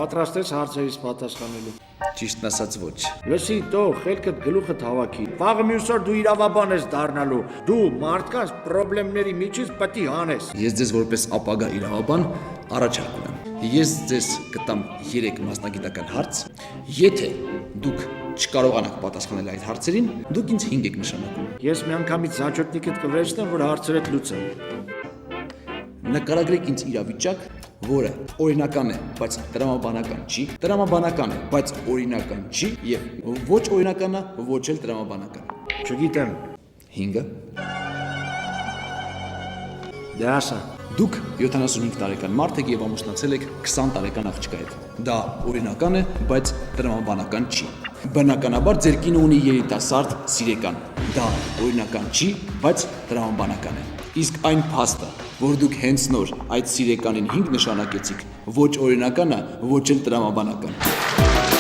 Պատրաստ ես հարցերից պատասխանելու։ Ճիշտն ասած ոչ։ Լսի, տող, խելքդ գլուխդ հավաքի։ Վաղը մյուս օր դու իրավաբան ես դառնալու։ Դու մարդկանց խնդիրների միջից պետք է հանես։ Ես ձեզ որպես ապագա իրավաբան առաջարկ ունեմ։ Ես ձեզ կտամ 3 մասնագիտական հարց։ Եթե դուք չկարողանաք պատասխանել այդ հարցերին, դուք ինձ 5 եք նշանակում։ Ես միանգամից զաչոտնիկդ կվերցնեմ, որ հարցերդ լուծեմ։ Նկարագրեք ինձ իրավիճակ, որը օրինական է, բայց տրամաբանական չի, տրամաբանական է, բայց օրինական չի, եւ ոչ օրինական է, ոչ էլ տրամաբանական։ Չգիտեմ։ 5-ը։ Դե ասա։ Դուք 75 տարեկան մարդ եք եւ ամուսնացել եք 20 տարեկան աղջկա հետ։ Դա օրինական է, բայց տրամաբանական չի։ Բնականաբար ձեր կինը ունի երիտասարդ սիրեկան։ Դա օրինական չի, բայց տրամաբանական է։ Իսկ այն փաստը, որ դուք հենց նոր այդ սիրեկանին 5 նշանակեցիք, ոչ օրինական է, ոչ էլ տրամաբանական։